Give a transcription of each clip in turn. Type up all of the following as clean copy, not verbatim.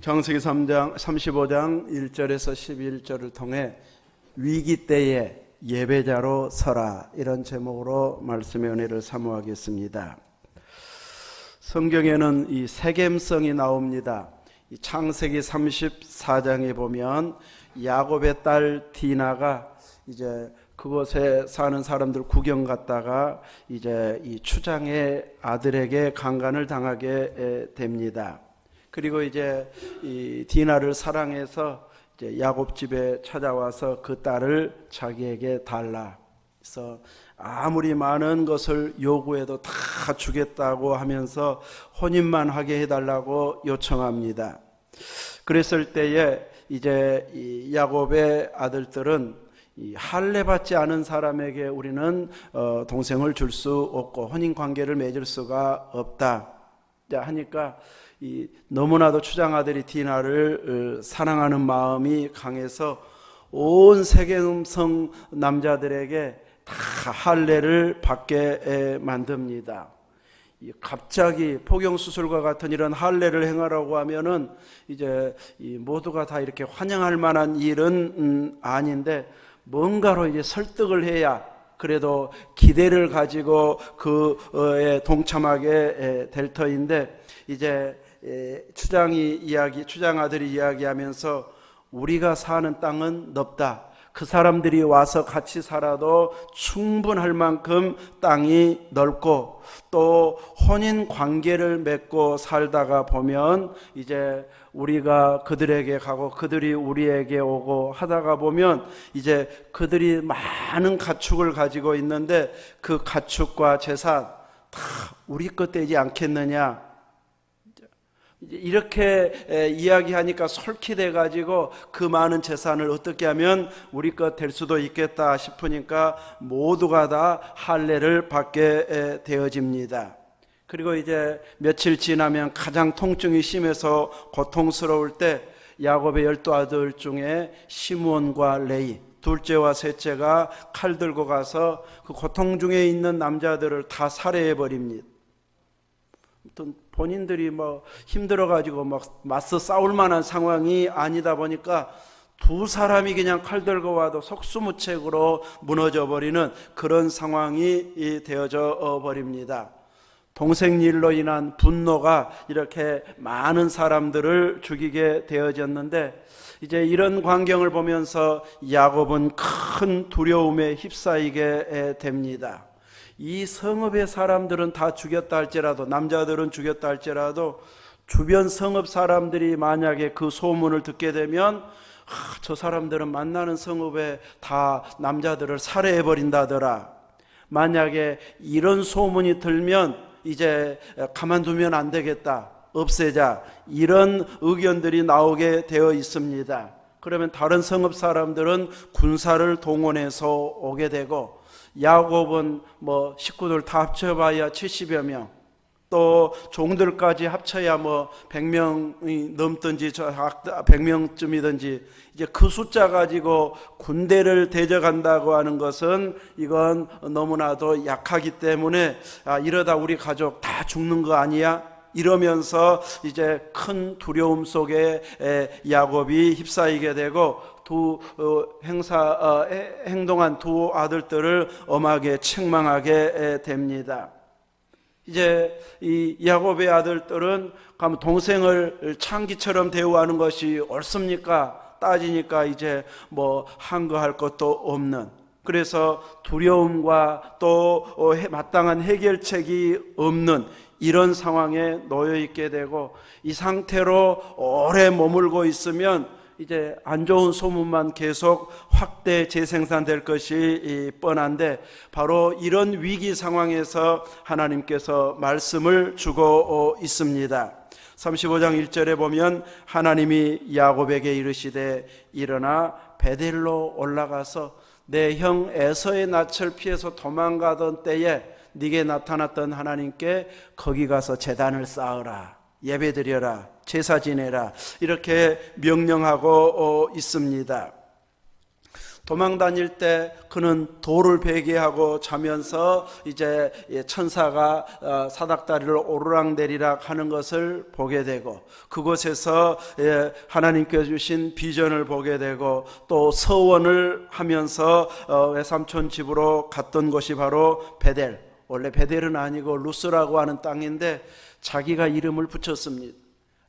창세기 3장 35장 1절에서 11절을 통해 위기 때에 예배자로 서라, 이런 제목으로 말씀의 은혜를 사모하겠습니다. 성경에는 이 세겜성이 나옵니다. 이 창세기 34장에 보면 야곱의 딸 디나가 이제 그곳에 사는 사람들 구경 갔다가 이제 이 추장의 아들에게 강간을 당하게 됩니다. 그리고 이제 이 디나를 사랑해서 이제 야곱 집에 찾아와서 그 딸을 자기에게 달라. 그래서 아무리 많은 것을 요구해도 다 주겠다고 하면서 혼인만 하게 해달라고 요청합니다. 그랬을 때에 이제 이 야곱의 아들들은 이 할례 받지 않은 사람에게 우리는 동생을 줄 수 없고 혼인 관계를 맺을 수가 없다 하니까 이 너무나도 추장 아들이 디나를 사랑하는 마음이 강해서 온 세겜성 남자들에게 다 할례를 받게 만듭니다. 갑자기 포경수술과 같은 이런 할례를 행하라고 하면은 이제 모두가 다 이렇게 환영할 만한 일은 아닌데 뭔가로 이제 설득을 해야 그래도 기대를 가지고 그에 동참하게 될 터인데, 이제 추장 아들이 이야기하면서 우리가 사는 땅은 넓다. 그 사람들이 와서 같이 살아도 충분할 만큼 땅이 넓고, 또 혼인 관계를 맺고 살다가 보면 이제 우리가 그들에게 가고 그들이 우리에게 오고 하다가 보면 이제 그들이 많은 가축을 가지고 있는데 그 가축과 재산 다 우리 것 되지 않겠느냐, 이렇게 이야기하니까 솔깃해 가지고 그 많은 재산을 어떻게 하면 우리 것 될 수도 있겠다 싶으니까 모두가 다 할례를 받게 되어집니다. 그리고 이제 며칠 지나면 가장 통증이 심해서 고통스러울 때 야곱의 12아들 중에 시므온과 레위, 둘째와 셋째가 칼 들고 가서 그 고통 중에 있는 남자들을 다 살해해 버립니다. 본인들이 힘들어가지고 맞서 싸울 만한 상황이 아니다 보니까 두 사람이 그냥 칼 들고 와도 속수무책으로 무너져 버리는 그런 상황이 되어져 버립니다. 동생 일로 인한 분노가 이렇게 많은 사람들을 죽이게 되어졌는데, 이제 이런 광경을 보면서 야곱은 큰 두려움에 휩싸이게 됩니다. 이 성읍의 사람들은 다 죽였다 할지라도, 남자들은 죽였다 할지라도 주변 성읍 사람들이 만약에 그 소문을 듣게 되면 저 사람들은 만나는 성읍에 다 남자들을 살해해 버린다더라. 만약에 이런 소문이 들면 이제 가만두면 안 되겠다, 없애자, 이런 의견들이 나오게 되어 있습니다. 그러면 다른 성읍 사람들은 군사를 동원해서 오게 되고, 야곱은 식구들 다 합쳐봐야 70여 명, 또 종들까지 합쳐야 100명이 넘든지 100명쯤이든지 이제 그 숫자 가지고 군대를 대적한다고 하는 것은 이건 너무나도 약하기 때문에 이러다 우리 가족 다 죽는 거 아니야? 이러면서 이제 큰 두려움 속에 야곱이 휩싸이게 되고 행동한 두 아들들을 엄하게 책망하게 됩니다. 이제 이 야곱의 아들들은 가면 동생을 창기처럼 대우하는 것이 옳습니까? 따지니까 이제 한거할 것도 없는, 그래서 두려움과 또 마땅한 해결책이 없는 이런 상황에 놓여 있게 되고, 이 상태로 오래 머물고 있으면 이제 안 좋은 소문만 계속 확대 재생산될 것이 뻔한데, 바로 이런 위기 상황에서 하나님께서 말씀을 주고 있습니다. 35장 1절에 보면 하나님이 야곱에게 이르시되 일어나 베델로 올라가서 내 형 에서의 낯을 피해서 도망가던 때에 네게 나타났던 하나님께 거기 가서 제단을 쌓으라, 예배드려라, 제사 지내라, 이렇게 명령하고 있습니다. 도망 다닐 때 그는 돌을 베개하고 자면서 이제 천사가 사닥다리를 오르락내리락 하는 것을 보게 되고, 그곳에서 하나님께서 주신 비전을 보게 되고, 또 서원을 하면서 외삼촌 집으로 갔던 곳이 바로 베델, 원래 베델은 아니고 루스라고 하는 땅인데 자기가 이름을 붙였습니다.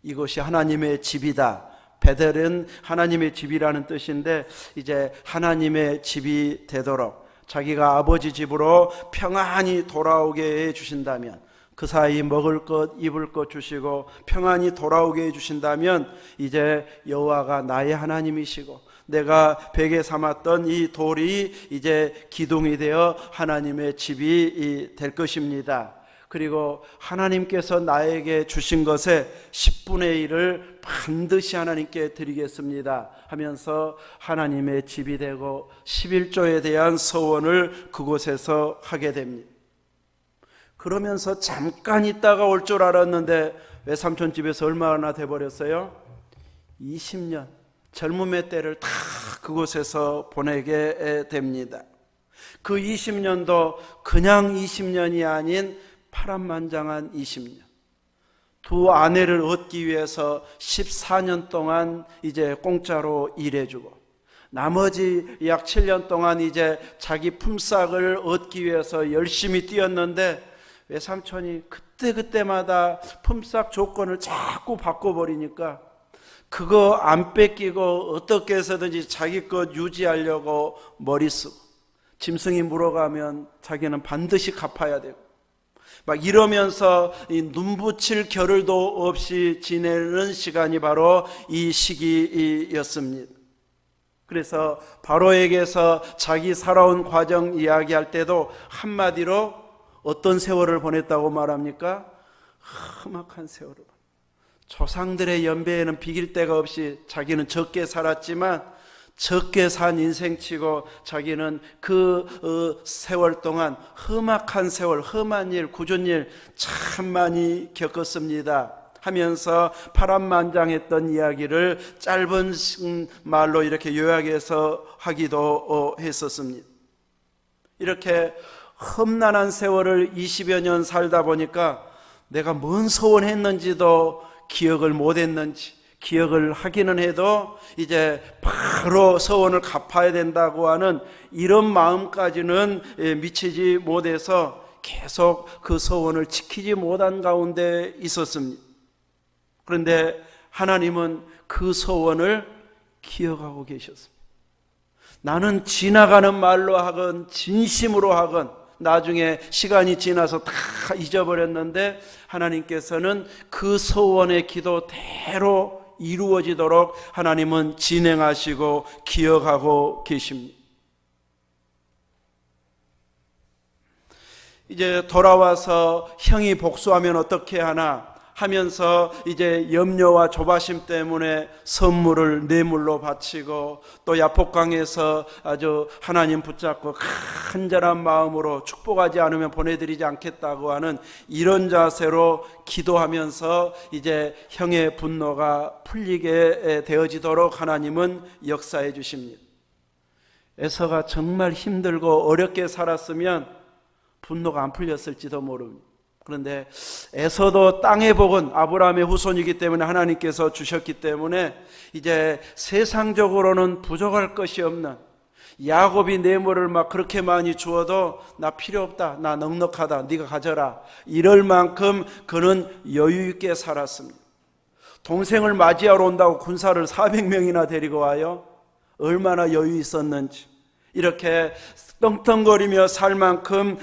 이곳이 하나님의 집이다. 베델은 하나님의 집이라는 뜻인데, 이제 하나님의 집이 되도록 자기가 아버지 집으로 평안히 돌아오게 해주신다면, 그 사이 먹을 것 입을 것 주시고 평안히 돌아오게 해주신다면, 이제 여호와가 나의 하나님이시고 내가 베개 삼았던 이 돌이 이제 기둥이 되어 하나님의 집이 될 것입니다. 그리고 하나님께서 나에게 주신 것의 10분의 1을 반드시 하나님께 드리겠습니다 하면서 하나님의 집이 되고 11조에 대한 서원을 그곳에서 하게 됩니다. 그러면서 잠깐 있다가 올 줄 알았는데 외삼촌 집에서 얼마나 돼버렸어요? 20년 젊음의 때를 다 그곳에서 보내게 됩니다. 그 20년도 그냥 20년이 아닌 파란만장한 20년. 두 아내를 얻기 위해서 14년 동안 이제 공짜로 일해주고, 나머지 약 7년 동안 이제 자기 품삯을 얻기 위해서 열심히 뛰었는데, 외삼촌이 그때마다 품삯 조건을 자꾸 바꿔버리니까 그거 안 뺏기고 어떻게 해서든지 자기 것 유지하려고 머리 쓰고, 짐승이 물어가면 자기는 반드시 갚아야 되고, 막 이러면서 이 눈붙일 겨를도 없이 지내는 시간이 바로 이 시기였습니다. 그래서 바로에게서 자기 살아온 과정 이야기할 때도 한마디로 어떤 세월을 보냈다고 말합니까? 험악한 세월을. 조상들의 연배에는 비길 데가 없이 자기는 적게 살았지만, 적게 산 인생치고 자기는 그 세월 동안 험악한 세월, 험한 일, 굳은 일 참 많이 겪었습니다 하면서 파란만장했던 이야기를 짧은 말로 이렇게 요약해서 하기도 했었습니다. 이렇게 험난한 세월을 20여 년 살다 보니까 내가 뭔 소원했는지도 기억을 못했는지, 기억을 하기는 해도 이제 바로 서원을 갚아야 된다고 하는 이런 마음까지는 미치지 못해서 계속 그 서원을 지키지 못한 가운데 있었습니다. 그런데 하나님은 그 서원을 기억하고 계셨습니다. 나는 지나가는 말로 하건 진심으로 하건 나중에 시간이 지나서 다 잊어버렸는데, 하나님께서는 그 서원의 기도대로 이루어지도록 하나님은 진행하시고 기억하고 계십니다. 이제 돌아와서 형이 복수하면 어떻게 하나 하면서 이제 염려와 조바심 때문에 선물을 뇌물로 바치고, 또 야복강에서 아주 하나님 붙잡고 간절한 마음으로 축복하지 않으면 보내드리지 않겠다고 하는 이런 자세로 기도하면서 이제 형의 분노가 풀리게 되어지도록 하나님은 역사해 주십니다. 에서가 정말 힘들고 어렵게 살았으면 분노가 안 풀렸을지도 모릅니다. 그런데 에서도 땅의 복은 아브라함의 후손이기 때문에 하나님께서 주셨기 때문에 이제 세상적으로는 부족할 것이 없는, 야곱이 뇌물을 막 그렇게 많이 주어도 나 필요 없다, 나 넉넉하다, 네가 가져라, 이럴 만큼 그는 여유 있게 살았습니다. 동생을 맞이하러 온다고 군사를 400명이나 데리고 와요. 얼마나 여유 있었는지. 이렇게 떵떵거리며 살 만큼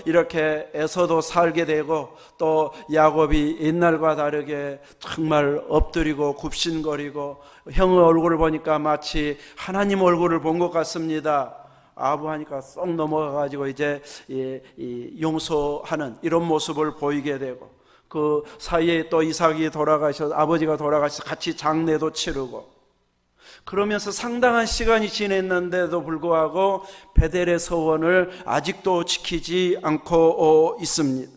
이렇게 에서도 살게 되고, 또 야곱이 옛날과 다르게 정말 엎드리고 굽신거리고, 형의 얼굴을 보니까 마치 하나님 얼굴을 본 것 같습니다. 아부하니까 쏙 넘어가가지고 이제 용서하는 이런 모습을 보이게 되고, 그 사이에 또 이삭이 돌아가셔서, 아버지가 돌아가셔서 같이 장례도 치르고, 그러면서 상당한 시간이 지났는데도 불구하고 베델의 서원을 아직도 지키지 않고 있습니다.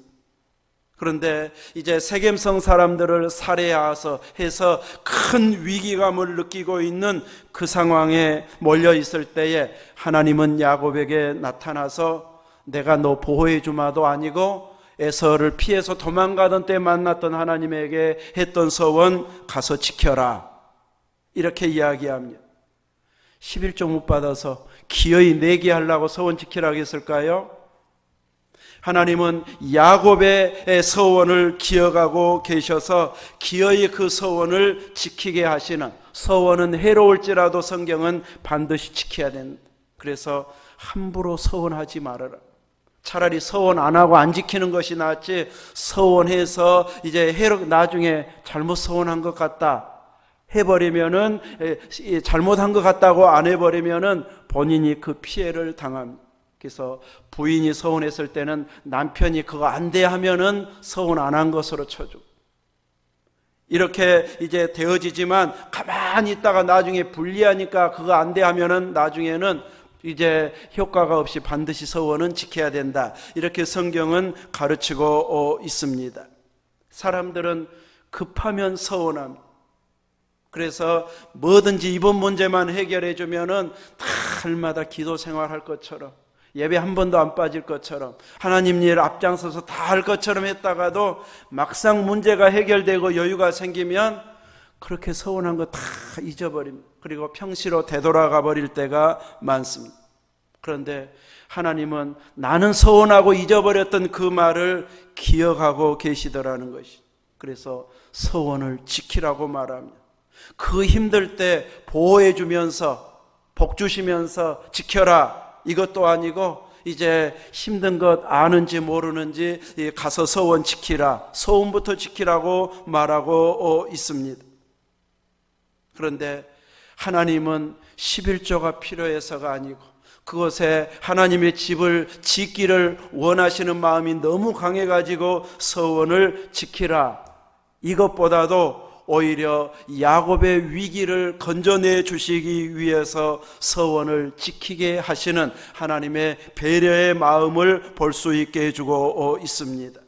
그런데 이제 세겜성 사람들을 살해해서 해서 큰 위기감을 느끼고 있는 그 상황에 몰려 있을 때에 하나님은 야곱에게 나타나서 내가 너 보호해 주마도 아니고 에서를 피해서 도망가던 때 만났던 하나님에게 했던 서원 가서 지켜라, 이렇게 이야기합니다. 11조 못 받아서 기어이 내게 하려고 서원 지키라고 했을까요? 하나님은 야곱의 서원을 기억하고 계셔서 기어이 그 서원을 지키게 하시는, 서원은 해로울지라도 성경은 반드시 지켜야 된다. 그래서 함부로 서원하지 말아라. 차라리 서원 안 하고 안 지키는 것이 낫지, 서원해서 이제 나중에 잘못 서원한 것 같다 해버리면은, 잘못한 것 같다고 안 해버리면은 본인이 그 피해를 당합니다. 그래서 부인이 서운했을 때는 남편이 그거 안 돼 하면은 서운 안 한 것으로 쳐주고, 이렇게 이제 되어지지만 가만히 있다가 나중에 불리하니까 그거 안 돼 하면은 나중에는 이제 효과가 없이 반드시 서원은 지켜야 된다, 이렇게 성경은 가르치고 있습니다. 사람들은 급하면 서운합니다. 그래서 뭐든지 이번 문제만 해결해 주면은 달마다 기도 생활할 것처럼, 예배 한 번도 안 빠질 것처럼, 하나님 일 앞장서서 다 할 것처럼 했다가도 막상 문제가 해결되고 여유가 생기면 그렇게 서운한 거 다 잊어버립니다. 그리고 평시로 되돌아가 버릴 때가 많습니다. 그런데 하나님은 나는 서운하고 잊어버렸던 그 말을 기억하고 계시더라는 것이, 그래서 서원을 지키라고 말합니다. 그 힘들 때 보호해 주면서 복 주시면서 지켜라, 이것도 아니고 이제 힘든 것 아는지 모르는지 가서 서원 지키라, 소원부터 지키라고 말하고 있습니다. 그런데 하나님은 11조가 필요해서가 아니고 그곳에 하나님의 집을 짓기를 원하시는 마음이 너무 강해가지고 서원을 지키라, 이것보다도 오히려 야곱의 위기를 건져내 주시기 위해서 서원을 지키게 하시는 하나님의 배려의 마음을 볼 수 있게 해주고 있습니다.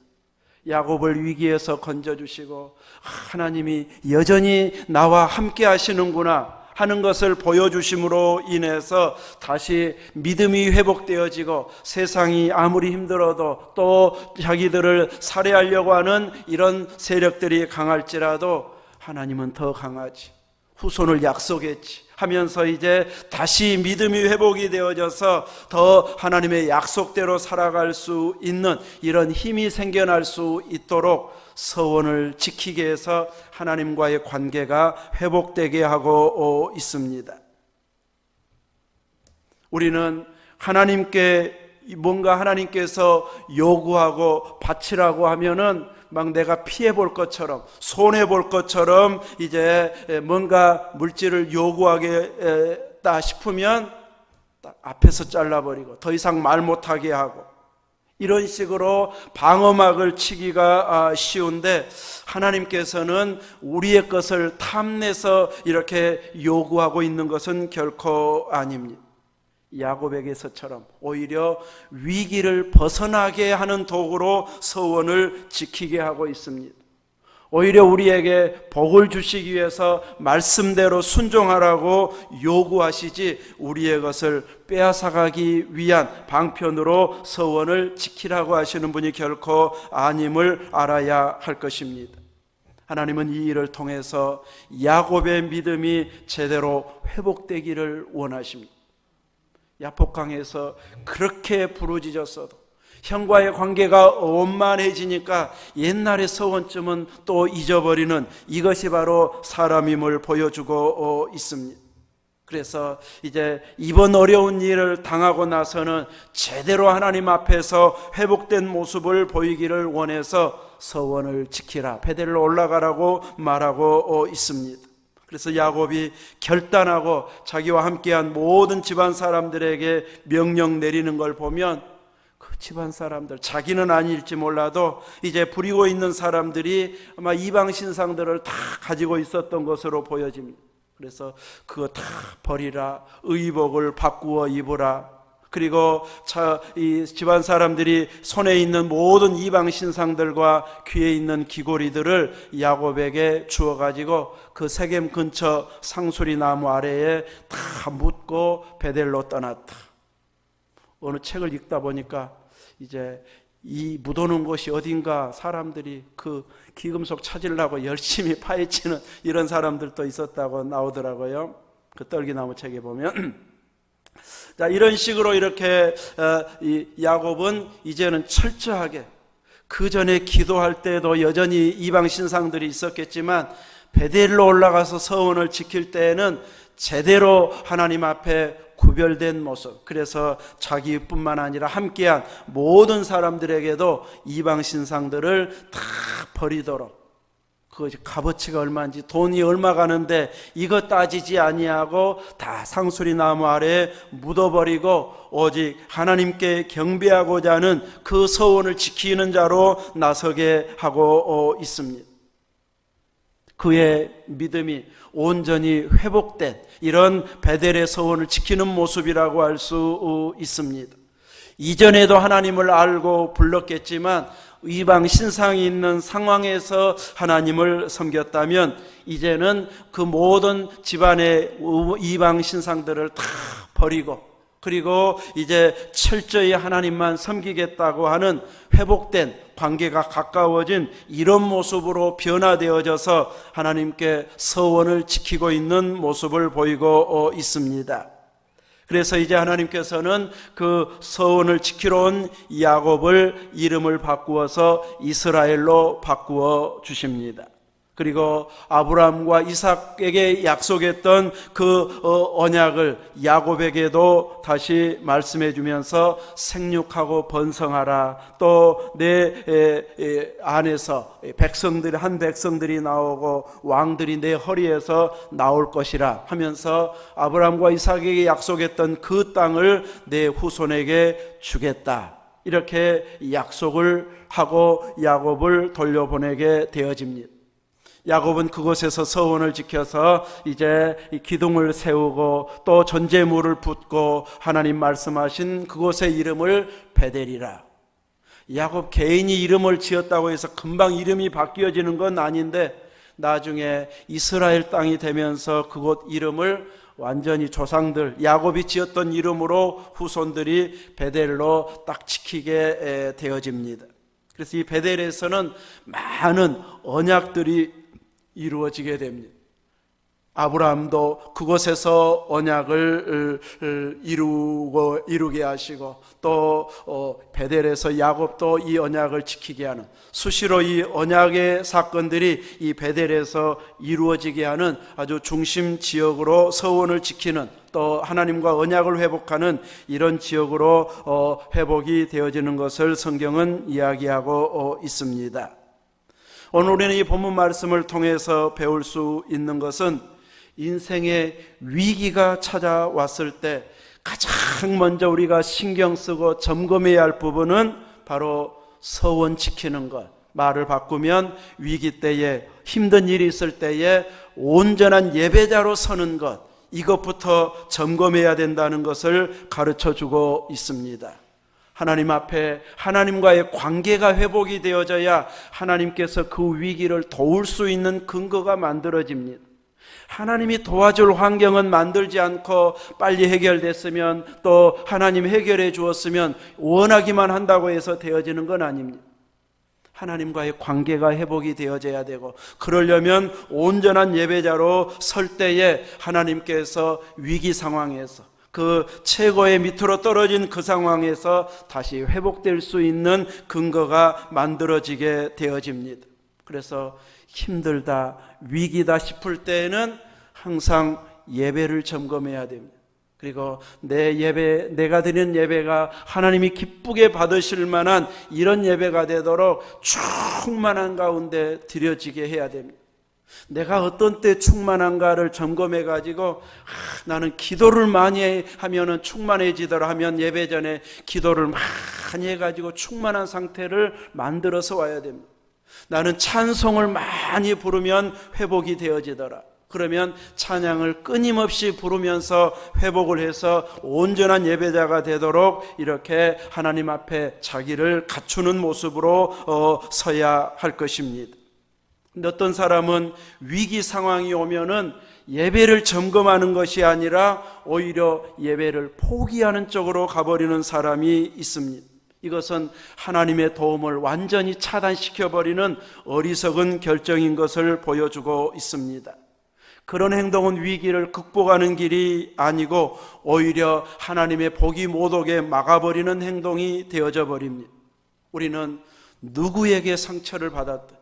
야곱을 위기에서 건져주시고 하나님이 여전히 나와 함께 하시는구나 하는 것을 보여주심으로 인해서 다시 믿음이 회복되어지고, 세상이 아무리 힘들어도 또 자기들을 살해하려고 하는 이런 세력들이 강할지라도 하나님은 더 강하지, 후손을 약속했지 하면서 이제 다시 믿음이 회복이 되어져서 더 하나님의 약속대로 살아갈 수 있는 이런 힘이 생겨날 수 있도록 서원을 지키게 해서 하나님과의 관계가 회복되게 하고 있습니다. 우리는 하나님께 뭔가 하나님께서 요구하고 바치라고 하면은 막 내가 피해 볼 것처럼, 손해 볼 것처럼 이제 뭔가 물질을 요구하겠다 싶으면 딱 앞에서 잘라버리고 더 이상 말 못하게 하고, 이런 식으로 방어막을 치기가 쉬운데, 하나님께서는 우리의 것을 탐내서 이렇게 요구하고 있는 것은 결코 아닙니다. 야곱에게서처럼 오히려 위기를 벗어나게 하는 도구로 서원을 지키게 하고 있습니다. 오히려 우리에게 복을 주시기 위해서 말씀대로 순종하라고 요구하시지 우리의 것을 빼앗아가기 위한 방편으로 서원을 지키라고 하시는 분이 결코 아님을 알아야 할 것입니다. 하나님은 이 일을 통해서 야곱의 믿음이 제대로 회복되기를 원하십니다. 야복강에서 그렇게 부르짖었어도 형과의 관계가 원만해지니까 옛날의 서원쯤은 또 잊어버리는, 이것이 바로 사람임을 보여주고 있습니다. 그래서 이제 이번 어려운 일을 당하고 나서는 제대로 하나님 앞에서 회복된 모습을 보이기를 원해서 서원을 지키라, 베델로 올라가라고 말하고 있습니다. 그래서 야곱이 결단하고 자기와 함께한 모든 집안 사람들에게 명령 내리는 걸 보면 그 집안 사람들, 자기는 아닐지 몰라도 이제 부리고 있는 사람들이 아마 이방 신상들을 다 가지고 있었던 것으로 보여집니다. 그래서 그거 다 버리라, 의복을 바꾸어 입으라, 그리고 이 집안 사람들이 손에 있는 모든 이방 신상들과 귀에 있는 귀고리들을 야곱에게 주어가지고 그 세겜 근처 상수리 나무 아래에 다 묻고 베델로 떠났다. 어느 책을 읽다 보니까 이제 이 묻어놓은 곳이 어딘가 사람들이 그 귀금속 찾으려고 열심히 파헤치는 이런 사람들도 있었다고 나오더라고요. 그 떨기나무 책에 보면. 자, 이런 식으로 이렇게 이 야곱은 이제는 철저하게, 그 전에 기도할 때도 여전히 이방 신상들이 있었겠지만 베델로 올라가서 서원을 지킬 때에는 제대로 하나님 앞에 구별된 모습, 그래서 자기뿐만 아니라 함께한 모든 사람들에게도 이방 신상들을 다 버리도록, 그 값어치가 얼마인지, 돈이 얼마 가는데 이거 따지지 아니하고 다 상수리 나무 아래에 묻어버리고 오직 하나님께 경배하고자 하는 그 서원을 지키는 자로 나서게 하고 있습니다. 그의 믿음이 온전히 회복된 이런 베델의 서원을 지키는 모습이라고 할 수 있습니다. 이전에도 하나님을 알고 불렀겠지만 이방 신상이 있는 상황에서 하나님을 섬겼다면 이제는 그 모든 집안의 이방 신상들을 다 버리고, 그리고 이제 철저히 하나님만 섬기겠다고 하는 회복된 관계가 가까워진 이런 모습으로 변화되어져서 하나님께 서원을 지키고 있는 모습을 보이고 있습니다. 그래서 이제 하나님께서는 그 서원을 지키러 온 야곱을 이름을 바꾸어서 이스라엘로 바꾸어 주십니다. 그리고 아브라함과 이삭에게 약속했던 그 언약을 야곱에게도 다시 말씀해 주면서 생육하고 번성하라, 또 내 안에서 한 백성들이 나오고 왕들이 내 허리에서 나올 것이라 하면서 아브라함과 이삭에게 약속했던 그 땅을 내 후손에게 주겠다, 이렇게 약속을 하고 야곱을 돌려보내게 되어집니다. 야곱은 그곳에서 서원을 지켜서 이제 기둥을 세우고 또 전제물을 붓고 하나님 말씀하신 그곳의 이름을 베델이라. 야곱 개인이 이름을 지었다고 해서 금방 이름이 바뀌어지는 건 아닌데 나중에 이스라엘 땅이 되면서 그곳 이름을 완전히 조상들 야곱이 지었던 이름으로 후손들이 베델로 딱 지키게 되어집니다. 그래서 이 베델에서는 많은 언약들이 이루어지게 됩니다. 아브라함도 그곳에서 언약을 이루게 하시고 또 베델에서 야곱도 이 언약을 지키게 하는, 수시로 이 언약의 사건들이 이 베델에서 이루어지게 하는 아주 중심 지역으로 서원을 지키는, 또 하나님과 언약을 회복하는 이런 지역으로 회복이 되어지는 것을 성경은 이야기하고 있습니다. 오늘 우리는 이 본문 말씀을 통해서 배울 수 있는 것은 인생의 위기가 찾아왔을 때 가장 먼저 우리가 신경 쓰고 점검해야 할 부분은 바로 서원 지키는 것. 말을 바꾸면 위기 때에, 힘든 일이 있을 때에 온전한 예배자로 서는 것, 이것부터 점검해야 된다는 것을 가르쳐주고 있습니다. 하나님 앞에 하나님과의 관계가 회복이 되어져야 하나님께서 그 위기를 도울 수 있는 근거가 만들어집니다. 하나님이 도와줄 환경은 만들지 않고 빨리 해결됐으면, 또 하나님 해결해 주었으면 원하기만 한다고 해서 되어지는 건 아닙니다. 하나님과의 관계가 회복이 되어져야 되고, 그러려면 온전한 예배자로 설 때에 하나님께서 위기 상황에서, 그 최고의 밑으로 떨어진 그 상황에서 다시 회복될 수 있는 근거가 만들어지게 되어집니다. 그래서 힘들다, 위기다 싶을 때에는 항상 예배를 점검해야 됩니다. 그리고 내 예배, 내가 드리는 예배가 하나님이 기쁘게 받으실 만한 이런 예배가 되도록 충만한 가운데 드려지게 해야 됩니다. 내가 어떤 때 충만한가를 점검해 가지고 나는 기도를 많이 하면은 충만해지더라 하면 예배 전에 기도를 많이 해 가지고 충만한 상태를 만들어서 와야 됩니다. 나는 찬송을 많이 부르면 회복이 되어지더라. 그러면 찬양을 끊임없이 부르면서 회복을 해서 온전한 예배자가 되도록 이렇게 하나님 앞에 자기를 갖추는 모습으로 서야 할 것입니다. 근데 어떤 사람은 위기 상황이 오면은 예배를 점검하는 것이 아니라 오히려 예배를 포기하는 쪽으로 가버리는 사람이 있습니다. 이것은 하나님의 도움을 완전히 차단시켜버리는 어리석은 결정인 것을 보여주고 있습니다. 그런 행동은 위기를 극복하는 길이 아니고 오히려 하나님의 복이 못 오게 막아버리는 행동이 되어져 버립니다. 우리는 누구에게 상처를 받았든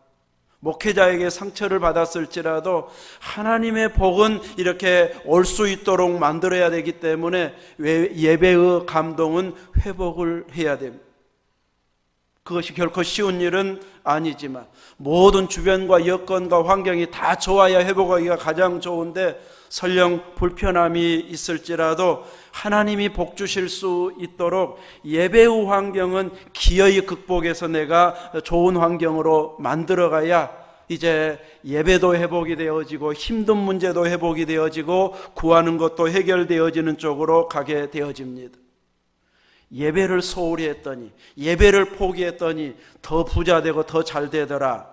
목회자에게 상처를 받았을지라도 하나님의 복은 이렇게 올 수 있도록 만들어야 되기 때문에 예배의 감동은 회복을 해야 됩니다. 그것이 결코 쉬운 일은 아니지만 모든 주변과 여건과 환경이 다 좋아야 회복하기가 가장 좋은데 설령 불편함이 있을지라도 하나님이 복 주실 수 있도록 예배의 환경은 기어이 극복해서 내가 좋은 환경으로 만들어가야 이제 예배도 회복이 되어지고 힘든 문제도 회복이 되어지고 구하는 것도 해결되어지는 쪽으로 가게 되어집니다. 예배를 소홀히 했더니 예배를 포기했더니 더 부자 되고 더 잘 되더라.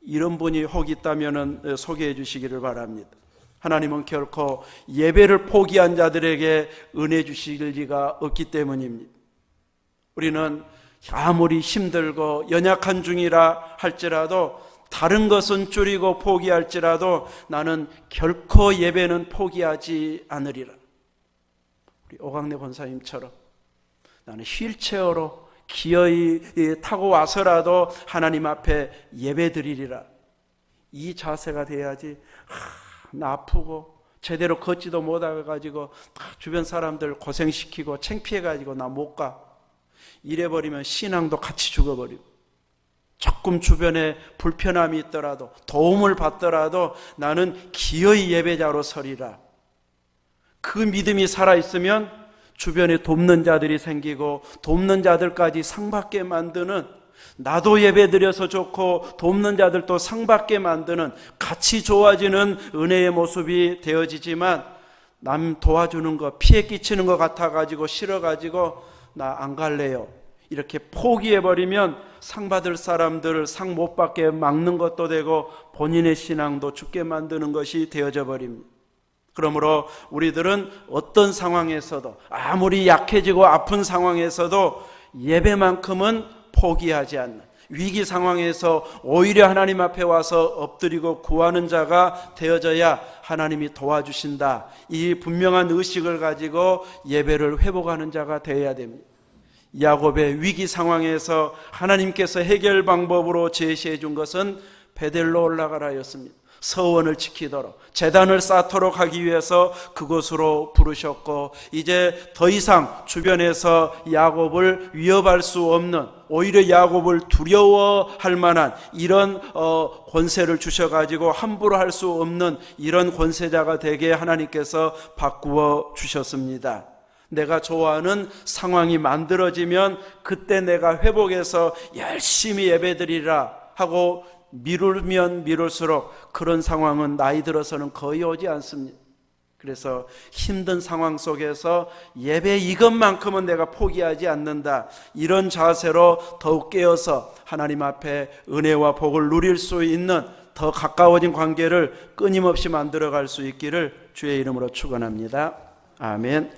이런 분이 혹 있다면 소개해 주시기를 바랍니다. 하나님은 결코 예배를 포기한 자들에게 은혜 주실 리가 없기 때문입니다. 우리는 아무리 힘들고 연약한 중이라 할지라도 다른 것은 줄이고 포기할지라도 나는 결코 예배는 포기하지 않으리라. 우리 오광래 권사님처럼 나는 휠체어로 기어이 타고 와서라도 하나님 앞에 예배 드리리라. 이 자세가 돼야지 나 아프고 제대로 걷지도 못해가지고 주변 사람들 고생시키고 창피해가지고 나 못 가. 이래버리면 신앙도 같이 죽어버리고 조금 주변에 불편함이 있더라도 도움을 받더라도 나는 기어이 예배자로 서리라. 그 믿음이 살아있으면 주변에 돕는 자들이 생기고 돕는 자들까지 상받게 만드는, 나도 예배드려서 좋고 돕는 자들도 상받게 만드는, 같이 좋아지는 은혜의 모습이 되어지지만 남 도와주는 거 피해 끼치는 것 같아가지고 싫어가지고 나 안 갈래요 이렇게 포기해버리면 상 받을 사람들 상 못 받게 막는 것도 되고 본인의 신앙도 죽게 만드는 것이 되어져 버립니다. 그러므로 우리들은 어떤 상황에서도 아무리 약해지고 아픈 상황에서도 예배만큼은 포기하지 않는, 위기 상황에서 오히려 하나님 앞에 와서 엎드리고 구하는 자가 되어져야 하나님이 도와주신다. 이 분명한 의식을 가지고 예배를 회복하는 자가 되어야 됩니다. 야곱의 위기 상황에서 하나님께서 해결 방법으로 제시해 준 것은 베델로 올라가라였습니다. 서원을 지키도록 제단을 쌓도록 하기 위해서 그곳으로 부르셨고, 이제 더 이상 주변에서 야곱을 위협할 수 없는, 오히려 야곱을 두려워할 만한 이런 권세를 주셔가지고 함부로 할 수 없는 이런 권세자가 되게 하나님께서 바꾸어 주셨습니다. 내가 좋아하는 상황이 만들어지면 그때 내가 회복해서 열심히 예배드리라 하고 미루면 미룰수록 그런 상황은 나이 들어서는 거의 오지 않습니다. 그래서 힘든 상황 속에서 예배 이것만큼은 내가 포기하지 않는다, 이런 자세로 더욱 깨어서 하나님 앞에 은혜와 복을 누릴 수 있는 더 가까워진 관계를 끊임없이 만들어갈 수 있기를 주의 이름으로 축원합니다. 아멘.